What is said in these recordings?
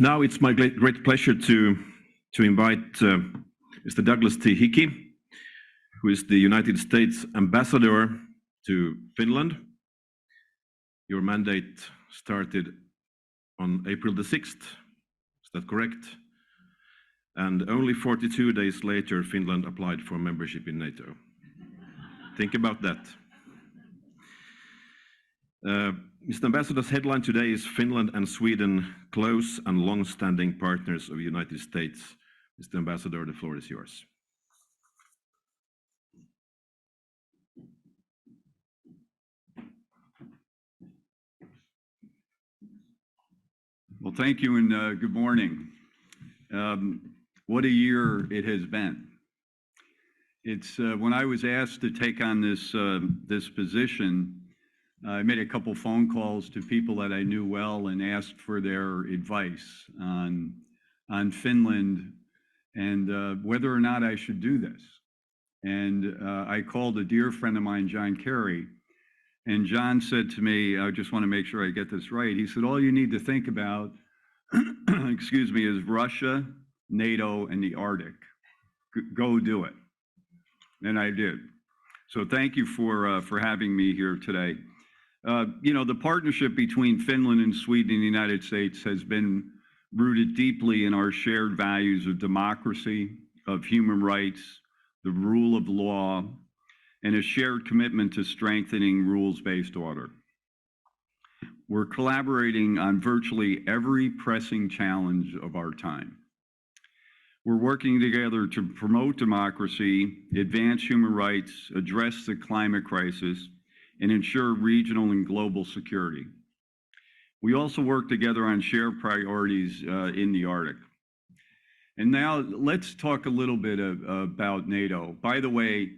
Now it's my great pleasure to invite Mr. Douglas T. Hickey, who is the United States Ambassador to Finland. Your mandate started on April the 6th, is that correct? And only 42 days later, Finland applied for membership in NATO. Think about that. Mr. Ambassador's headline today is Finland and Sweden, close and long-standing partners of the United States. Mr. Ambassador, the floor is yours. Well, thank you and good morning. What a year it has been. It's when I was asked to take on this position, I made a couple phone calls to people that I knew well and asked for their advice on Finland and whether or not I should do this. And I called a dear friend of mine, John Kerry, and John said to me, I just want to make sure I get this right. He said, all you need to think about, excuse me, is Russia, NATO, and the Arctic. Go do it. And I did. So thank you for having me here today. You know, the partnership between Finland and Sweden and the United States has been rooted deeply in our shared values of democracy, of human rights, the rule of law, and a shared commitment to strengthening rules-based order. We're collaborating on virtually every pressing challenge of our time. We're working together to promote democracy, advance human rights, address the climate crisis, and ensure regional and global security. We also work together on shared priorities in the Arctic. And now let's talk a little bit about NATO. By the way,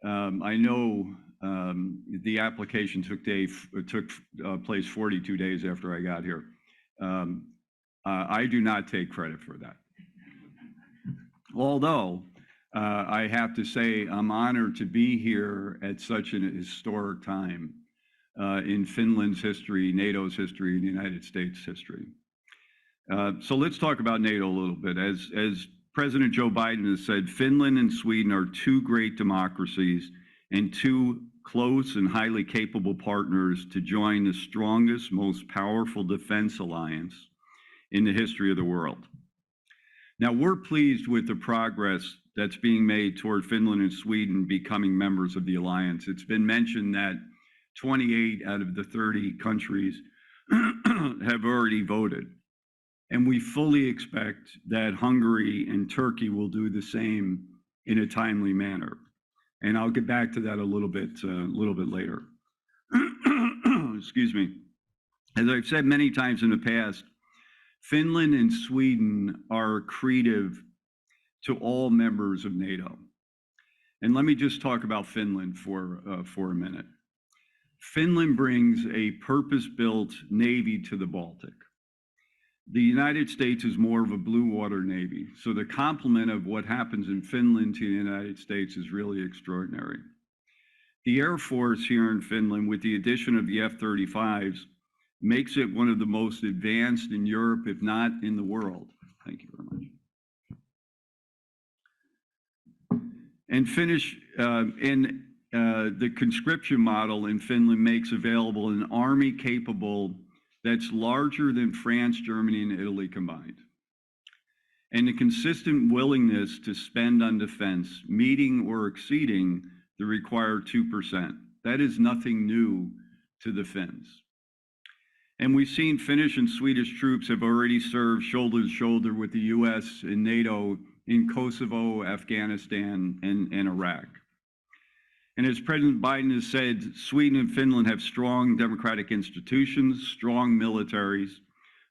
I know the application took place 42 days after I got here. I do not take credit for that. Although, I have to say I'm honored to be here at such an historic time in Finland's history, NATO's history, and the United States' history. So let's talk about NATO a little bit. As President Joe Biden has said, Finland and Sweden are two great democracies and two close and highly capable partners to join the strongest, most powerful defense alliance in the history of the world. Now, we're pleased with the progress that's being made toward Finland and Sweden becoming members of the alliance. It's been mentioned that 28 out of the 30 countries have already voted. And we fully expect that Hungary and Turkey will do the same in a timely manner. And I'll get back to that a little bit later. Excuse me. As I've said many times in the past, Finland and Sweden are accretive to all members of NATO. And let me just talk about Finland for a minute. Finland brings a purpose-built Navy to the Baltic. The United States is more of a blue water Navy, so the complement of what happens in Finland to the United States is really extraordinary. The Air Force here in Finland, with the addition of the F-35s, makes it one of the most advanced in Europe, if not in the world. Thank you very much. And the conscription model in Finland makes available an army capable that's larger than France, Germany, and Italy combined. And the consistent willingness to spend on defense, meeting or exceeding the required 2%. That is nothing new to the Finns. And we've seen Finnish and Swedish troops have already served shoulder to shoulder with the US and NATO in Kosovo, Afghanistan, and Iraq. And as President Biden has said, Sweden and Finland have strong democratic institutions, strong militaries,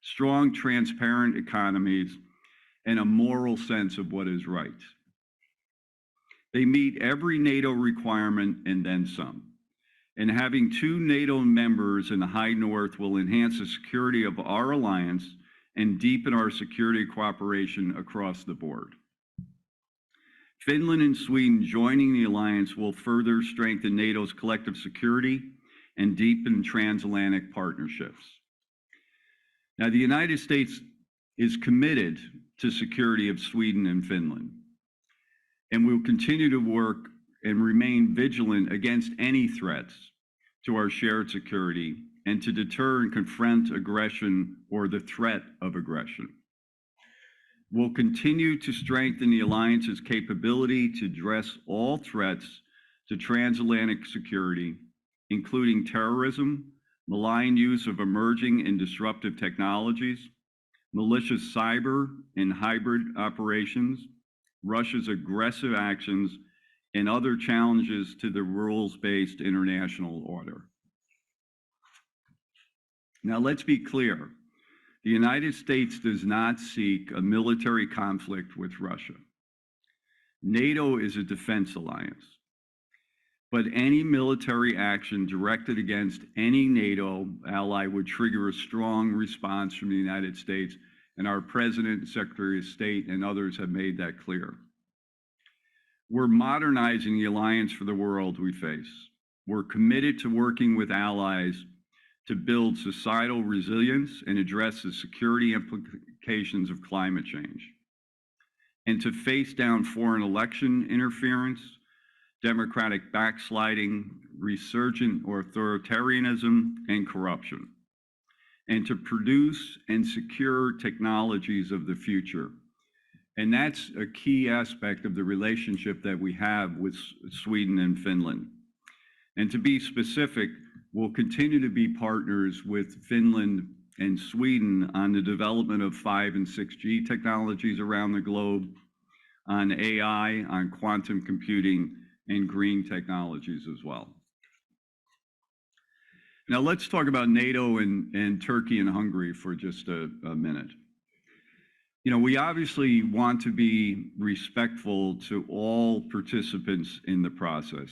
strong transparent economies, and a moral sense of what is right. They meet every NATO requirement and then some. And having two NATO members in the High North will enhance the security of our alliance and deepen our security cooperation across the board. Finland and Sweden joining the alliance will further strengthen NATO's collective security and deepen transatlantic partnerships. Now, the United States is committed to security of Sweden and Finland, and we will continue to work and remain vigilant against any threats to our shared security and to deter and confront aggression or the threat of aggression. We'll continue to strengthen the alliance's capability to address all threats to transatlantic security, including terrorism, malign use of emerging and disruptive technologies, malicious cyber and hybrid operations, Russia's aggressive actions, and other challenges to the rules-based international order. Now, let's be clear. The United States does not seek a military conflict with Russia. NATO is a defense alliance, but any military action directed against any NATO ally would trigger a strong response from the United States, and our President, Secretary of State, and others have made that clear. We're modernizing the alliance for the world we face. We're committed to working with allies to build societal resilience and address the security implications of climate change, and to face down foreign election interference, democratic backsliding, resurgent authoritarianism, and corruption, and to produce and secure technologies of the future. And that's a key aspect of the relationship that we have with Sweden and Finland. And to be specific, we'll continue to be partners with Finland and Sweden on the development of 5 and 6G technologies around the globe, on AI, on quantum computing, and green technologies as well. Now let's talk about NATO and Turkey and Hungary for just a minute. You know, we obviously want to be respectful to all participants in the process,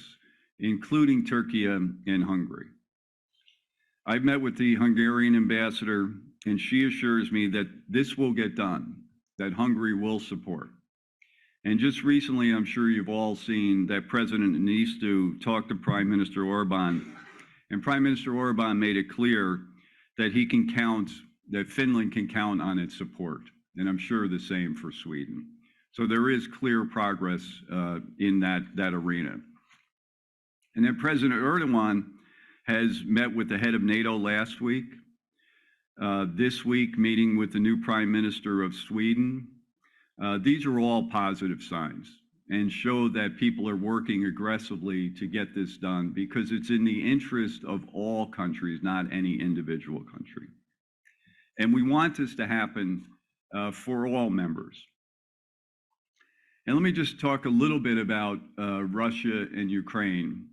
including Turkey and Hungary. I've met with the Hungarian ambassador, and she assures me that this will get done, that Hungary will support. And just recently, I'm sure you've all seen that President Niistu talked to Prime Minister Orban, and Prime Minister Orban made it clear that he can count, that Finland can count on its support. And I'm sure the same for Sweden. So there is clear progress in that arena. And then President Erdogan has met with the head of NATO last week. This week, meeting with the new Prime Minister of Sweden. These are all positive signs and show that people are working aggressively to get this done because it's in the interest of all countries, not any individual country. And we want this to happen for all members. And let me just talk a little bit about Russia and Ukraine.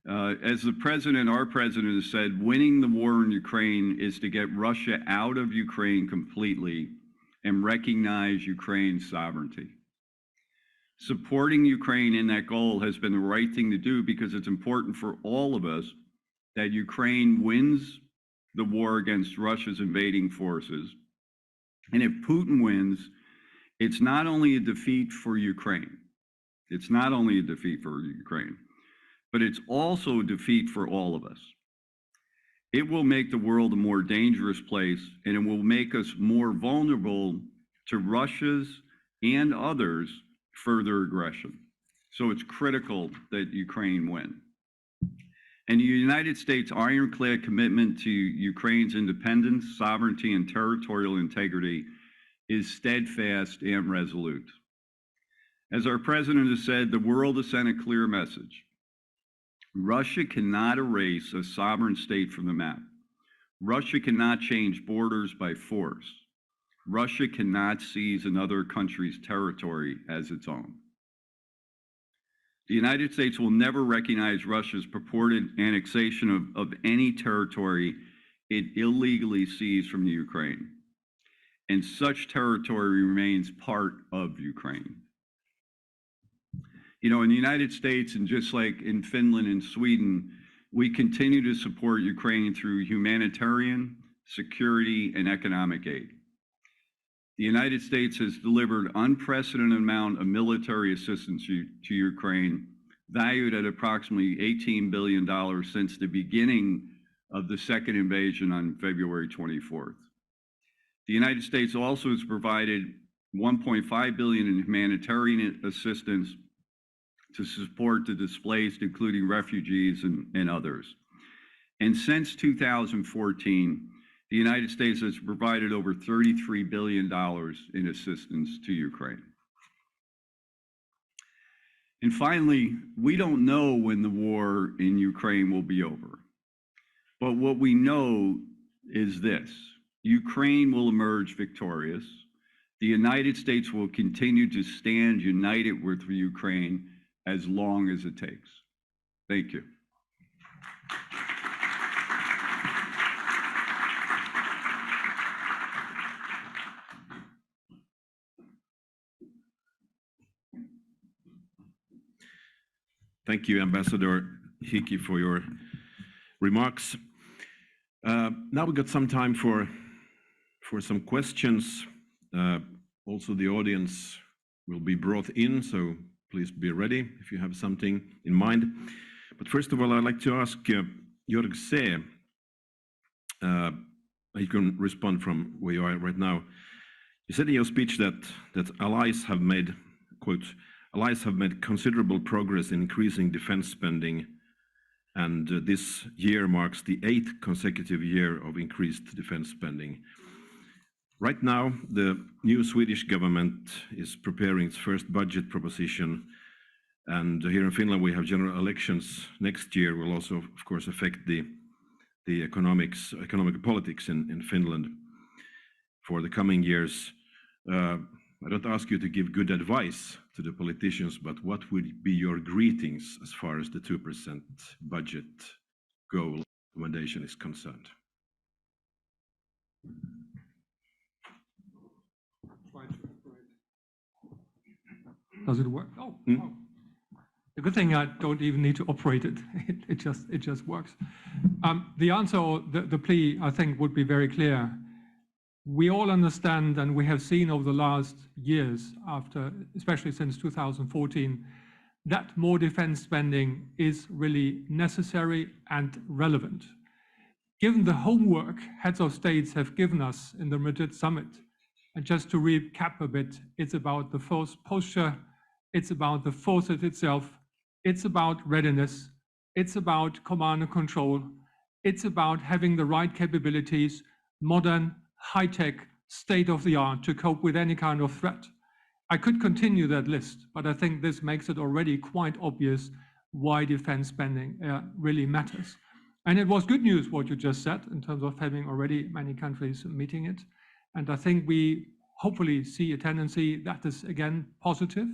As the president, our president has said, winning the war in Ukraine is to get Russia out of Ukraine completely and recognize Ukraine's sovereignty. Supporting Ukraine in that goal has been the right thing to do because it's important for all of us that Ukraine wins the war against Russia's invading forces. And if Putin wins, it's not only a defeat for Ukraine. It's not only a defeat for Ukraine, but it's also a defeat for all of us. It will make the world a more dangerous place, and it will make us more vulnerable to Russia's and others' further aggression. So it's critical that Ukraine win. And the United States' ironclad commitment to Ukraine's independence, sovereignty, and territorial integrity is steadfast and resolute. As our president has said, the world has sent a clear message. Russia cannot erase a sovereign state from the map. Russia cannot change borders by force. Russia cannot seize another country's territory as its own. The United States will never recognize Russia's purported annexation of any territory it illegally seized from Ukraine. And such territory remains part of Ukraine. You know, in the United States, and just like in Finland and Sweden, we continue to support Ukraine through humanitarian, security, and economic aid. The United States has delivered unprecedented amount of military assistance to Ukraine, valued at approximately $18 billion since the beginning of the second invasion on February 24th. The United States also has provided $1.5 billion in humanitarian assistance to support the displaced, including refugees and others. And since 2014, the United States has provided over $33 billion in assistance to Ukraine. And finally, we don't know when the war in Ukraine will be over. But what we know is this: Ukraine will emerge victorious. The United States will continue to stand united with Ukraine as long as it takes. Thank you. Thank you, Ambassador Hickey, for your remarks. Now we got some time for some questions. Also, the audience will be brought in, so please be ready if you have something in mind. But first of all, I'd like to ask Jörg See, you can respond from where you are right now. You said in your speech that allies have made, quote, allies have made considerable progress in increasing defense spending, and this year marks the 8th consecutive year of increased defense spending. Right now, the new Swedish government is preparing its first budget proposition, and here in Finland we have general elections next year. Will also, of course, affect the economic politics in Finland for the coming years. I don't ask you to give good advice to the politicians, but what would be your greetings as far as the 2% budget goal recommendation is concerned? Does it work? Oh, wow. The good thing I don't even need to operate it. It just works. The answer, or the plea, I think, would be very clear. We all understand, and we have seen over the last years, after, especially since 2014, that more defense spending is really necessary and relevant. Given the homework heads of states have given us in the Madrid summit, and just to recap a bit, it's about the force posture, it's about the forces itself, it's about readiness, it's about command and control, it's about having the right capabilities, modern, high-tech, state-of-the-art to cope with any kind of threat. I could continue that list, but I think this makes it already quite obvious why defense spending really matters. And it was good news what you just said in terms of having already many countries meeting it. And I think we hopefully see a tendency that is again positive.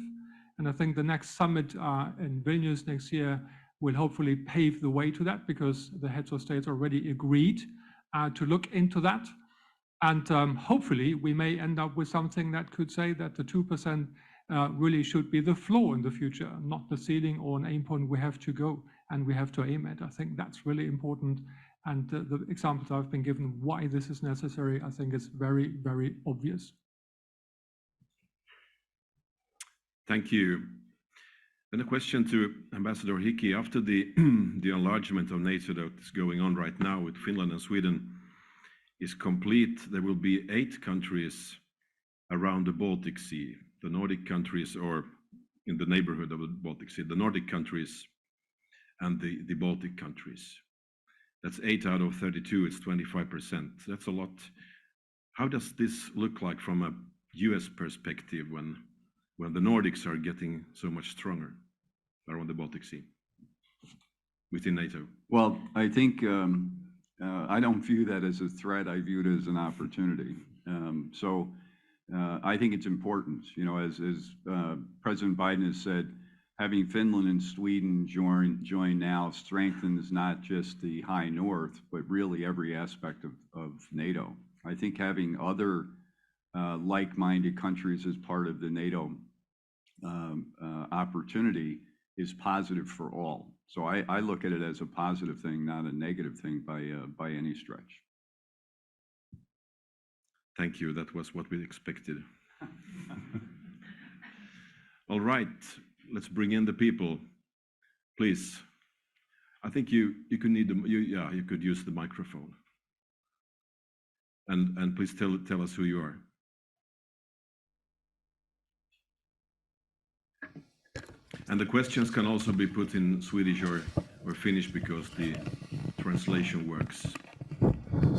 And I think the next summit in Vilnius next year will hopefully pave the way to that, because the heads of states already agreed to look into that. And hopefully we may end up with something that could say that the 2% really should be the floor in the future, not the ceiling or an aim point we have to go and we have to aim at. I think that's really important. And the examples I've been given why this is necessary, I think is very, very obvious. Thank you. Then a question to Ambassador Hickey. After the enlargement of NATO that is going on right now with Finland and Sweden is complete, there will be 8 countries around the Baltic Sea, the Nordic countries, or in the neighborhood of the Baltic Sea, the Nordic countries and the Baltic countries. That's 8 out of 32, it's 25%. That's a lot. How does this look like from a US perspective when the Nordics are getting so much stronger around the Baltic Sea within NATO? Well, I think I don't view that as a threat. I view it as an opportunity. I think it's important, you know, as President Biden has said, having Finland and Sweden join now strengthens not just the high north, but really every aspect of NATO. I think having other like-minded countries as part of the NATO opportunity is positive for all. So I look at it as a positive thing, not a negative thing by any stretch. Thank you. That was what we expected. All right, let's bring in the people, please. I think you could need you could use the microphone. and please tell us who you are. And the questions can also be put in Swedish or Finnish because the translation works.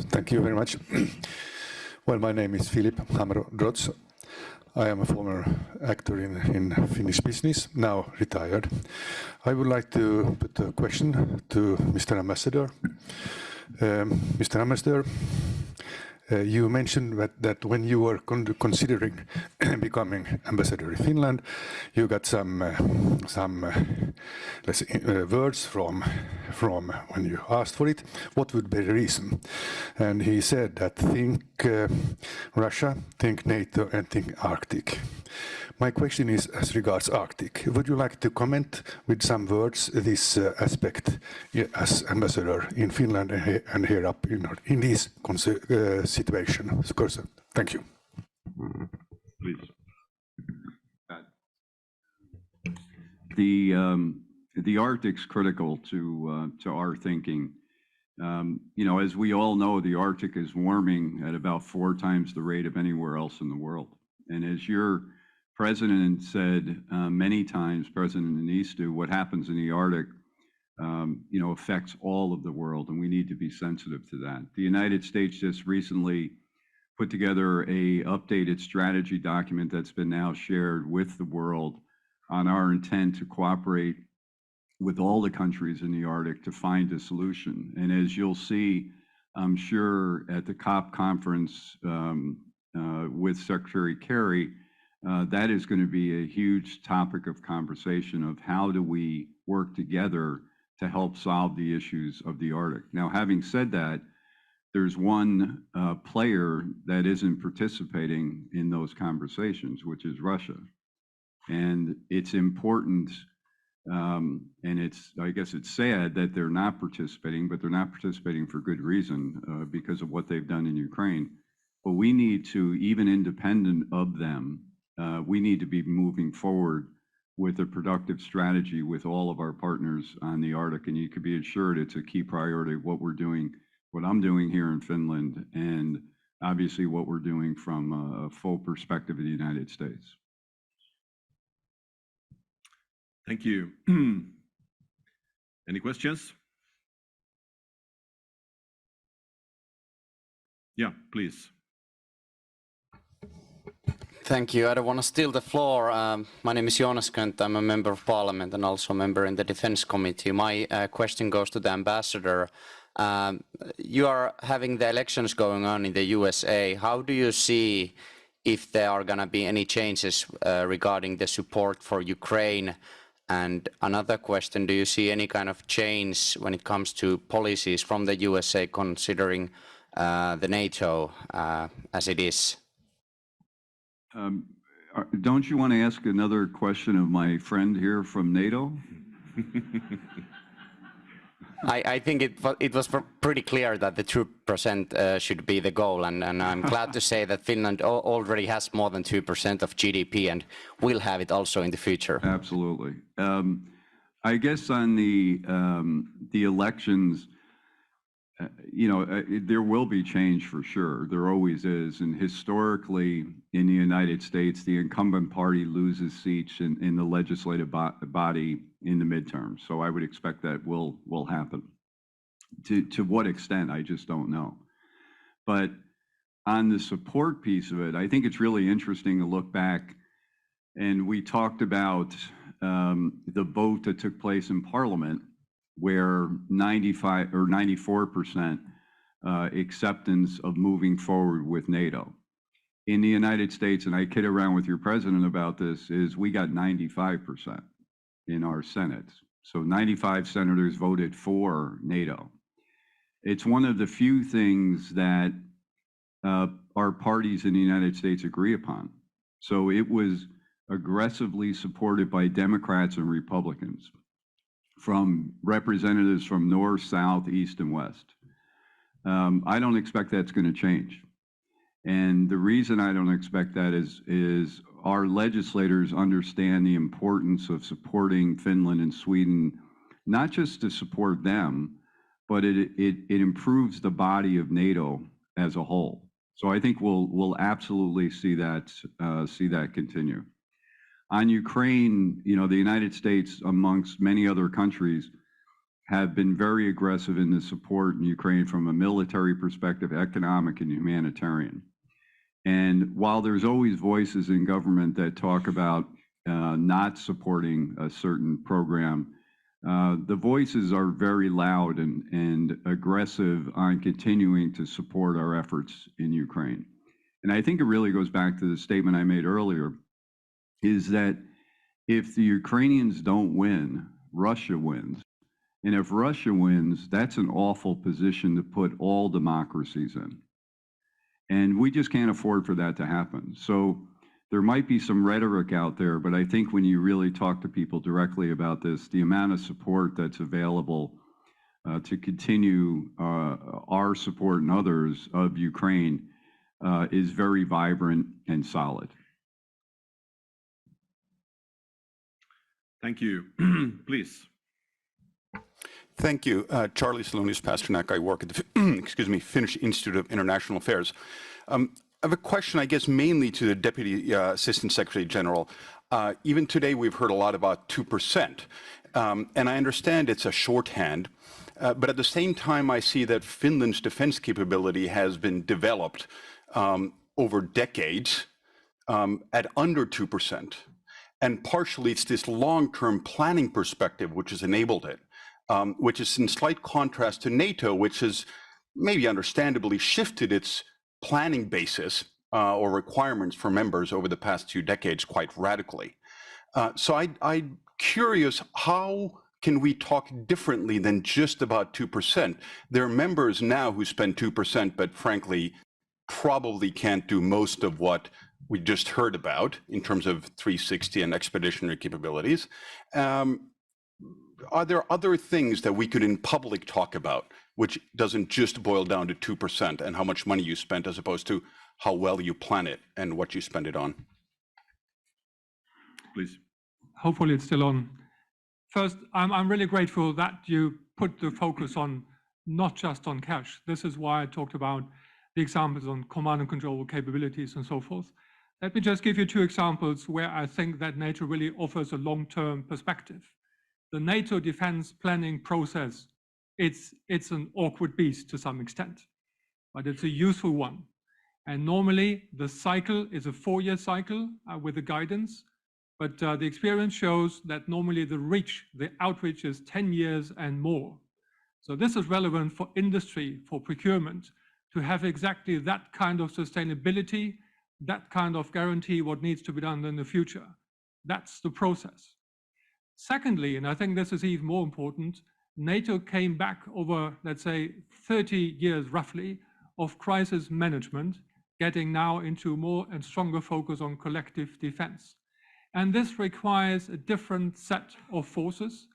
Thank you very much. Well, my name is Filip Hamro-Drots. I am a former actor in Finnish business, now retired. I would like to put a question to Mr. Ambassador. Mr. Ambassador, you mentioned that when you were considering becoming ambassador in Finland, you got some let's say, words from when you asked for it. What would be the reason? And he said that think Russia, think NATO, and think Arctic. My question is as regards Arctic. Would you like to comment with some words this aspect as ambassador in Finland and here up in this situation? Of course. Thank you. Please. The Arctic's critical to our thinking. You know, as we all know, the Arctic is warming at about 4 times the rate of anywhere else in the world. And as your president said many times, President Niinistöä, what happens in the Arctic, you know, affects all of the world, and we need to be sensitive to that. The United States just recently put together a updated strategy document that's been now shared with the world on our intent to cooperate with all the countries in the Arctic to find a solution. And as you'll see, I'm sure at the COP conference with Secretary Kerry, that is going to be a huge topic of conversation of how do we work together to help solve the issues of the Arctic. Now, having said that, there's one player that isn't participating in those conversations, which is Russia. And it's important, and I guess it's sad that they're not participating, but they're not participating for good reason because of what they've done in Ukraine. But we need to, even independent of them, we need to be moving forward with a productive strategy with all of our partners on the Arctic. And you can be assured it's a key priority of what we're doing, what I'm doing here in Finland, and obviously what we're doing from a full perspective of the United States. Thank you. Any questions? Yeah, please. Thank you. I don't want to steal the floor. My name is Jonas Kent. I'm a member of parliament and also a member in the Defense Committee. My question goes to the ambassador. You are having the elections going on in the USA. How do you see if there are going to be any changes regarding the support for Ukraine? And another question, do you see any kind of change when it comes to policies from the USA considering the NATO as it is? Don't you want to ask another question of my friend here from NATO? I think it was pretty clear that the 2% should be the goal, and I'm glad to say that Finland already has more than 2% of GDP and will have it also in the future. Absolutely. I guess on the elections, you know, there will be change for sure. There always is. And historically, in the United States, the incumbent party loses seats in the legislative body in the midterms. So I would expect that will happen. To what extent, I just don't know. But on the support piece of it, I think it's really interesting to look back. And we talked about the vote that took place in Parliament, where 95 or 94% acceptance of moving forward with NATO. In the United States, and I kid around with your president about this, is we got 95% in our Senate. So 95 senators voted for NATO. It's one of the few things that our parties in the United States agree upon. So it was aggressively supported by Democrats and Republicans, from representatives from north, south, east, and west. I don't expect that's going to change. And the reason I don't expect that is our legislators understand the importance of supporting Finland and Sweden, not just to support them, but it improves the body of NATO as a whole. So I think we'll absolutely see that continue. On Ukraine, you know, the United States, amongst many other countries, have been very aggressive in the support in Ukraine from a military perspective, economic and humanitarian. And while there's always voices in government that talk about not supporting a certain program, the voices are very loud and aggressive on continuing to support our efforts in Ukraine. And I think it really goes back to the statement I made earlier, is that if the Ukrainians don't win, Russia wins. And if Russia wins, that's an awful position to put all democracies in. And we just can't afford for that to happen. So there might be some rhetoric out there, but I think when you really talk to people directly about this, the amount of support that's available to continue our support and others of Ukraine is very vibrant and solid. Thank you. Please. Thank you. Charlie Salonis Pasternak. I work at the Finnish Institute of International Affairs. I have a question, I guess, mainly to the Deputy Assistant Secretary General. Even today, we've heard a lot about 2%. And I understand it's a shorthand. But at the same time, I see that Finland's defense capability has been developed over decades at under 2%. And partially, it's this long-term planning perspective which has enabled it. Which is in slight contrast to NATO, which has maybe understandably shifted its planning basis or requirements for members over the past 2 decades quite radically. So I'm curious, how can we talk differently than just about 2%? There are members now who spend 2%, but frankly, probably can't do most of what we just heard about in terms of 360 and expeditionary capabilities. Are there other things that we could in public talk about, which doesn't just boil down to 2% and how much money you spent, as opposed to how well you plan it and what you spend it on? Please. Hopefully it's still on. First, I'm really grateful that you put the focus on not just on cash. This is why I talked about the examples on command and control capabilities and so forth. Let me just give you 2 examples where I think that NATO really offers a long-term perspective. The NATO defense planning process, it's an awkward beast to some extent, but it's a useful one. And normally the cycle is a 4-year cycle with the guidance, but the experience shows that normally the outreach is 10 years and more. So this is relevant for industry, for procurement, to have exactly that kind of sustainability, that kind of guarantee what needs to be done in the future. That's the process. Secondly, and I think this is even more important, NATO came back over, let's say, 30 years roughly of crisis management, getting now into more and stronger focus on collective defense. And this requires a different set of forces.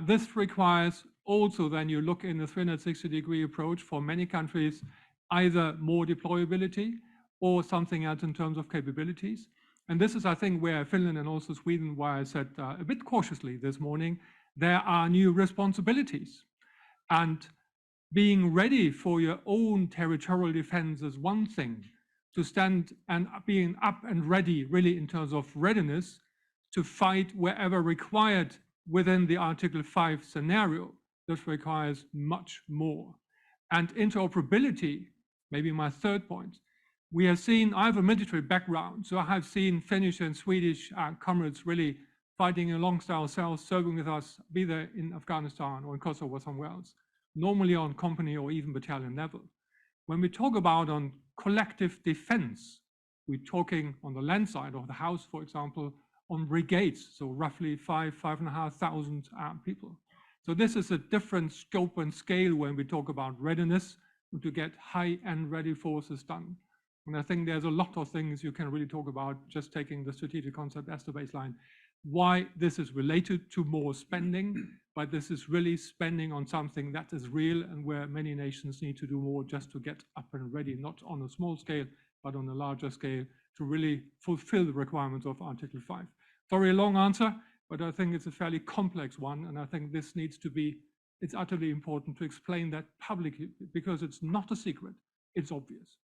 This requires also, then you look in a 360-degree approach for many countries, either more deployability or something else in terms of capabilities. And this is, I think, where Finland and also Sweden, why I said a bit cautiously this morning, there are new responsibilities. And being ready for your own territorial defense is one thing, to stand and being up and ready, really in terms of readiness, to fight wherever required within the Article 5 scenario. This requires much more. And interoperability, maybe my third point, we have seen, I have a military background, so I have seen Finnish and Swedish comrades really fighting alongside ourselves, serving with us, be they in Afghanistan or in Kosovo or somewhere else, normally on company or even battalion level. When we talk about on collective defense, we're talking on the land side of the house, for example, on brigades, so roughly 5,500 people. So this is a different scope and scale when we talk about readiness to get high-end ready forces done. And I think there's a lot of things you can really talk about, just taking the strategic concept as the baseline. Why this is related to more spending, but this is really spending on something that is real and where many nations need to do more just to get up and ready, not on a small scale, but on a larger scale to really fulfill the requirements of Article 5. Sorry, a long answer, but I think it's a fairly complex one. And I think this needs to be, it's utterly important to explain that publicly because it's not a secret, it's obvious.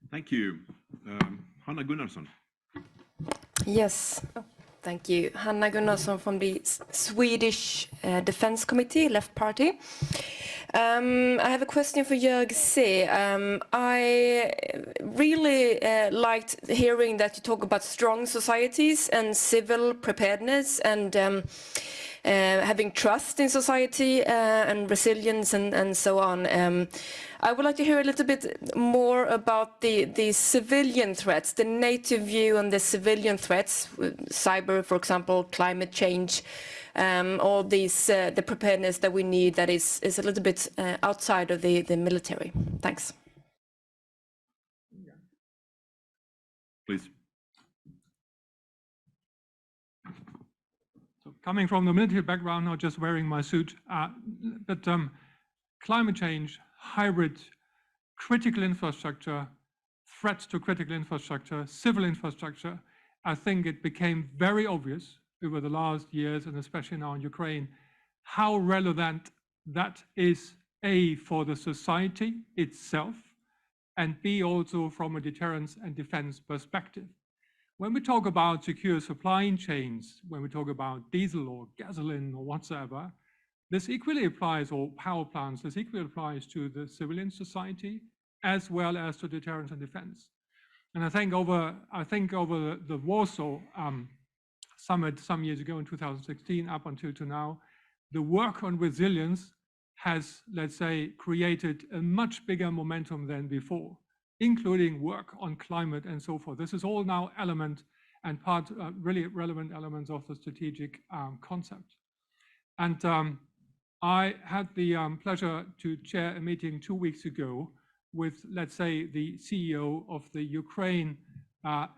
Thank you. Hanna Gunnarsson. Yes, thank you. Hanna Gunnarsson from the Swedish Defense Committee, Left Party. I have a question for Jörg C. I really liked hearing that you talk about strong societies and civil preparedness and having trust in society and resilience and so on. I would like to hear a little bit more about the civilian threats, the NATO view on the civilian threats, cyber, for example, climate change, all these, the preparedness that we need that is a little bit outside of the military. Thanks. Please. So coming from the military background, not just wearing my suit, but climate change, hybrid, critical infrastructure, threats to critical infrastructure, civil infrastructure, I think it became very obvious over the last years, and especially now in Ukraine, how relevant that is, A, for the society itself, and B, also from a deterrence and defense perspective. When we talk about secure supply chains, when we talk about diesel or gasoline or whatsoever, this equally applies, or power plants, this equally applies to the civilian society as well as to deterrence and defense. And I think over the Warsaw summit some years ago in 2016 up until to now, the work on resilience has, let's say, created a much bigger momentum than before, including work on climate and so forth. This is all now element and part, really relevant elements of the strategic concept. And I had the pleasure to chair a meeting 2 weeks ago with, let's say, the CEO of the Ukraine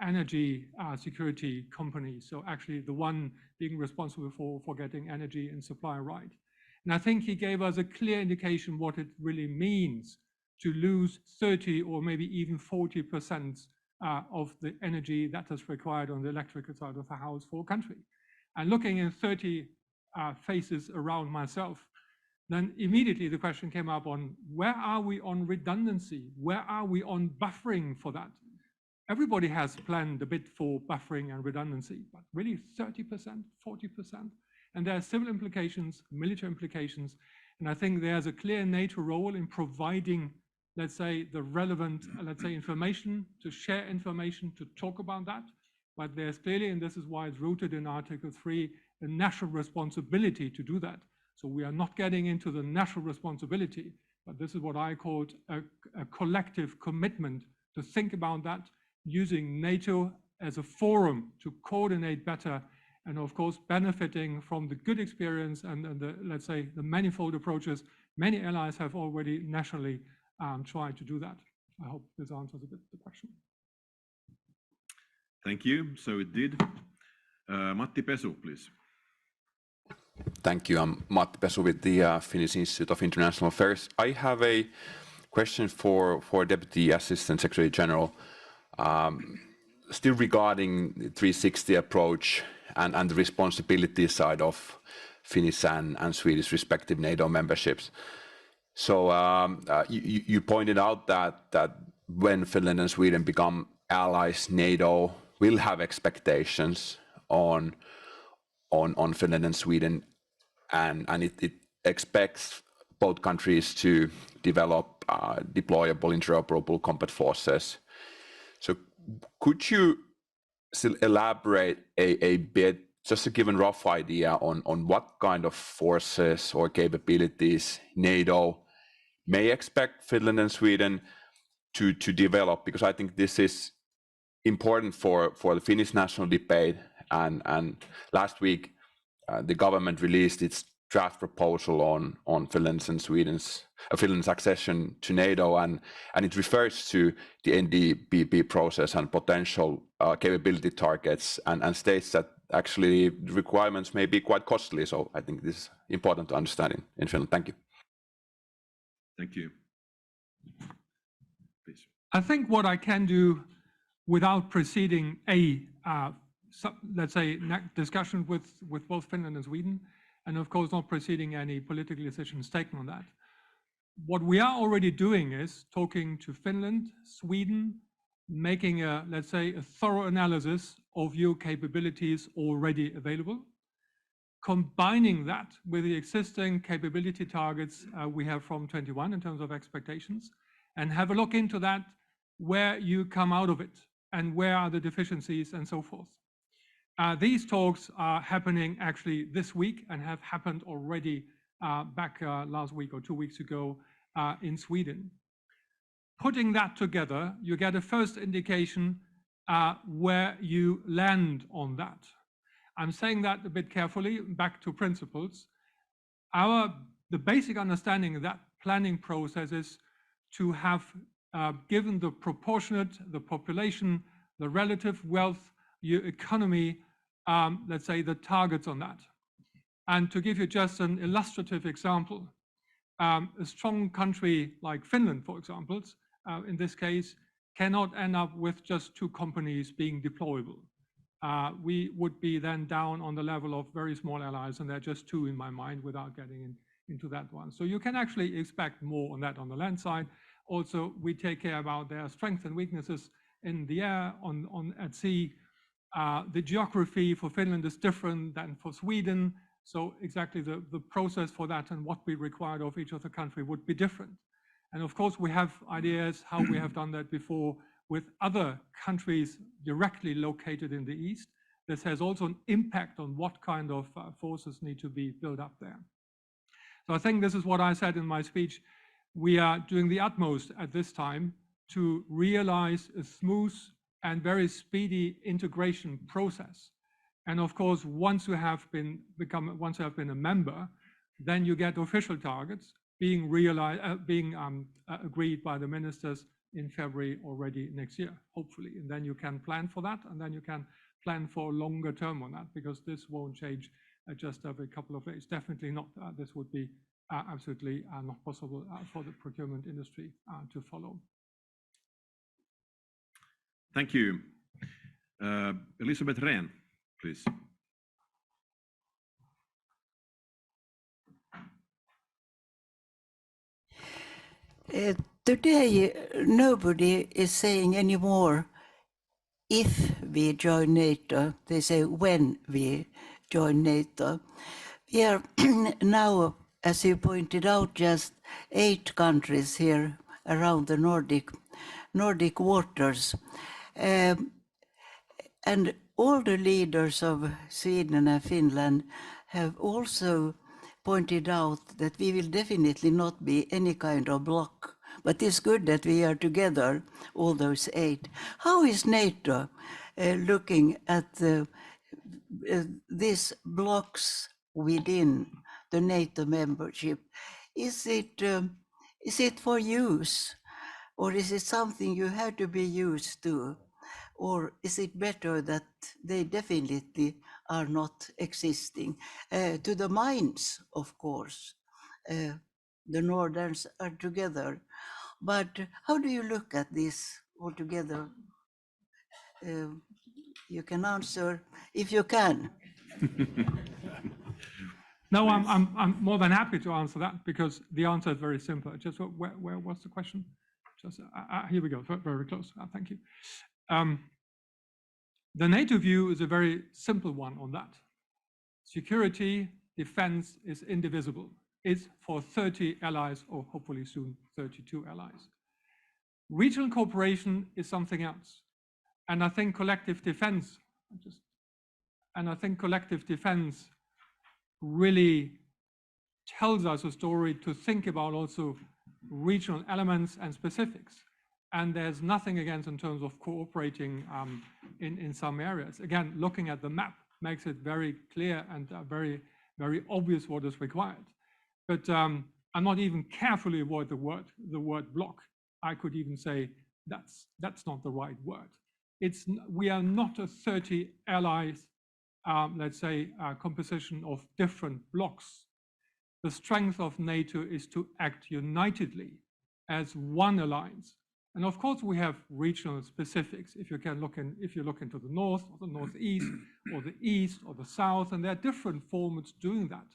energy security company. So actually the one being responsible for getting energy and supply right. And I think he gave us a clear indication what it really means to lose 30 or maybe even 40% of the energy that is required on the electrical side of the house for a country. And looking at 30 faces around myself, then immediately the question came up on where are we on redundancy? Where are we on buffering for that? Everybody has planned a bit for buffering and redundancy, but really 30%, 40%. And there are civil implications, military implications. And I think there's a clear NATO role in providing, let's say, the relevant, let's say, information, to share information, to talk about that. But there's clearly, and this is why it's rooted in Article 3, a national responsibility to do that. So we are not getting into the national responsibility, but this is what I called a collective commitment to think about that, using NATO as a forum to coordinate better, and of course benefiting from the good experience and the, let's say, the manifold approaches many allies have already nationally tried to do that. I hope this answers a bit the question. Thank you. So it did. Matti Pesu, please. Thank you. I'm Matti Pesu with the Finnish Institute of International Affairs. I have a question for Deputy Assistant Secretary General, still regarding the 360 approach and the responsibility side of Finnish and Swedish respective NATO memberships. So you pointed out that when Finland and Sweden become allies, NATO will have expectations on Finland and Sweden, and it expects both countries to develop deployable, interoperable combat forces. So could you still elaborate a bit, just to give a rough idea on what kind of forces or capabilities NATO may expect Finland and Sweden to develop? Because I think this is important for the Finnish national debate. And last week, the government released its draft proposal on Finland's and Sweden's Finland's accession to NATO, and it refers to the NDPP process and potential capability targets, and states that actually the requirements may be quite costly. So I think this is important to understand in Finland. Thank you. Thank you. Please. I think what I can do without preceding let's say, discussion with both Finland and Sweden, and of course not preceding any political decisions taken on that. What we are already doing is talking to Finland, Sweden, making a, let's say, a thorough analysis of your capabilities already available, combining that with the existing capability targets we have from 21 in terms of expectations, and have a look into that, where you come out of it, and where are the deficiencies and so forth. These talks are happening actually this week and have happened already back last week or 2 weeks ago in Sweden. Putting that together, you get a first indication where you land on that. I'm saying that a bit carefully, back to principles. The basic understanding of that planning process is to have given the proportionate, the population, the relative wealth, your economy, let's say the targets on that. And to give you just an illustrative example, a strong country like Finland, for example, in this case, cannot end up with just 2 companies being deployable. We would be then down on the level of very small allies, and there are just 2 in my mind without getting into that one. So you can actually expect more on that on the land side. Also, we take care about their strengths and weaknesses in the air, at sea. The geography for Finland is different than for Sweden. So exactly the process for that and what we required of each other country would be different. And of course, we have ideas how we have done that before with other countries directly located in the East. This has also an impact on what kind of forces need to be built up there. So I think this is what I said in my speech. We are doing the utmost at this time to realize a smooth and very speedy integration process. And of course, once you have been a member, then you get official targets being agreed by the ministers in February already next year, hopefully. And then you can plan for that, and then you can plan for a longer term on that, because this won't change just every couple of days. Definitely not. This would be absolutely not possible for the procurement industry to follow. Thank you. Elisabeth Rehn, please. Today, nobody is saying anymore if we join NATO. They say when we join NATO. We are now, as you pointed out, just 8 countries here around the Nordic waters. And all the leaders of Sweden and Finland have also pointed out that we will definitely not be any kind of bloc. But it's good that we are together, all those 8. How is NATO looking at these blocks within the NATO membership? Is it for use, or is it something you have to be used to? Or is it better that they definitely are not existing? To the minds, of course, the Northerns are together. But how do you look at this altogether? You can answer if you can. No, I'm more than happy to answer that, because the answer is very simple. Just where was the question? Just here we go. Very close. Thank you. The NATO view is a very simple one on that. Security, defense is indivisible. It's for 30 allies, or hopefully soon 32 allies. Regional cooperation is something else. And I think collective defense, really tells us a story to think about also regional elements and specifics. And there's nothing against in terms of cooperating in some areas. Again, looking at the map makes it very clear and very, very obvious what is required. But I'm not even carefully avoid the word block. I could even say that's not the right word. We are not a 30 allies, let's say, composition of different blocks. The strength of NATO is to act unitedly as one alliance. And of course, we have regional specifics. If you look into the north or the northeast or the east or the south, and there are different formats doing that.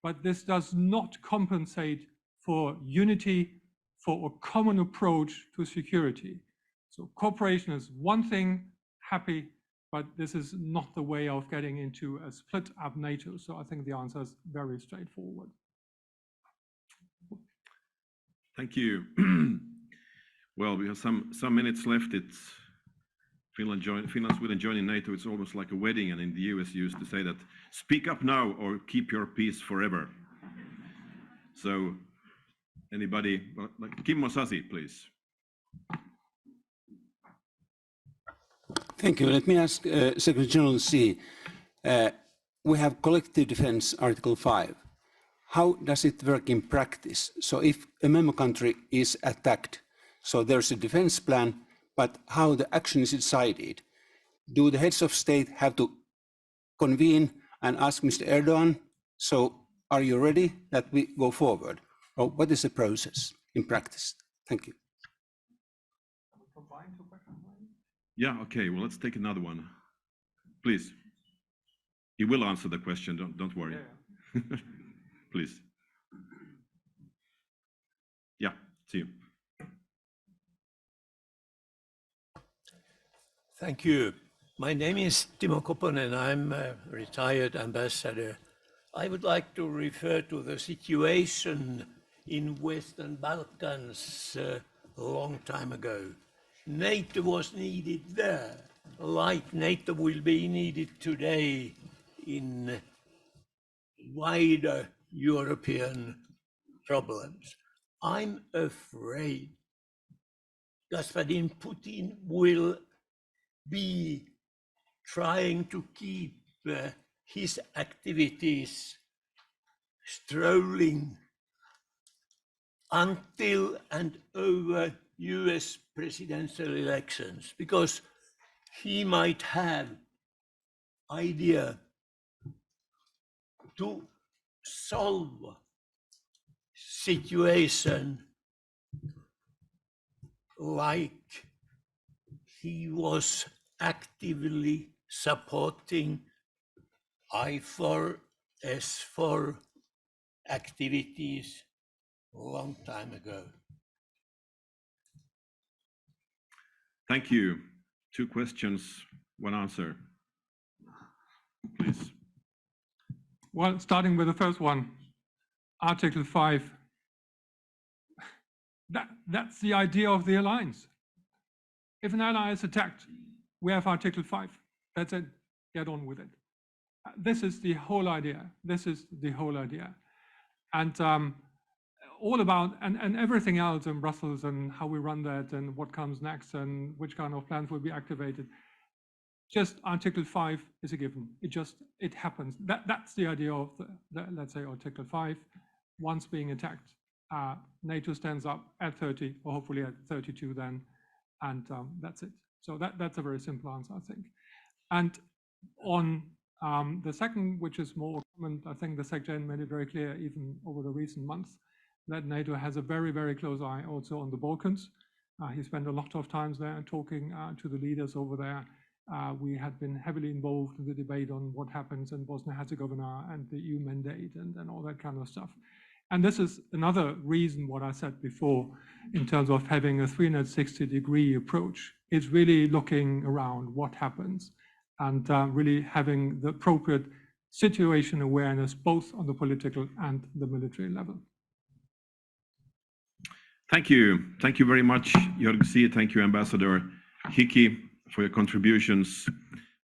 But this does not compensate for unity, for a common approach to security. So cooperation is one thing, happy, but this is not the way of getting into a split up NATO. So I think the answer is very straightforward. Thank you. Well, we have some minutes left. It's Finland, Sweden joining NATO. It's almost like a wedding, and in the US you used to say that, speak up now or keep your peace forever. So anybody, like Kimmo Sasi, please. Thank you. Let me ask Secretary General C. We have collective defense, Article 5. How does it work in practice? So if a member country is attacked, so there's a defense plan, but how the action is decided? Do the heads of state have to convene and ask Mr. Erdogan, so are you ready that we go forward? Or what is the process in practice? Thank you. Yeah, okay, well, let's take another one. Please. He will answer the question, don't worry. Yeah. Please. Yeah, see you. Thank you. My name is Timo Koponen. I'm a retired ambassador. I would like to refer to the situation in Western Balkans a long time ago. NATO was needed there, like NATO will be needed today in wider European problems. I'm afraid Vladimir Putin will be trying to keep his activities strolling until and over US presidential elections, because he might have idea to solve situation like he was actively supporting I4, S4 activities a long time ago. Thank you. 2 questions, 1 answer. Please. Well, starting with the first one, Article 5. That's the idea of the alliance. If an ally is attacked, we have Article 5. That's it. Get on with it. This is the whole idea. This is the whole idea. And all about, and everything else in Brussels and how we run that and what comes next and which kind of plans will be activated. Just Article 5 is a given. It happens. That's the idea of the let's say, Article 5. Once being attacked, NATO stands up at 30 or hopefully at 32 then, and that's it. So that's a very simple answer, I think. And on the second, which is more common, I think the Secretary made it very clear even over the recent months that NATO has a very, very close eye also on the Balkans. He spent a lot of times there talking to the leaders over there. We had been heavily involved in the debate on what happens in Bosnia-Herzegovina and the EU mandate and all that kind of stuff. And this is another reason what I said before in terms of having a 360-degree approach. It's really looking around what happens and really having the appropriate situation awareness both on the political and the military level. Thank you. Thank you very much, Jörg. Thank you, Ambassador Hickey, for your contributions.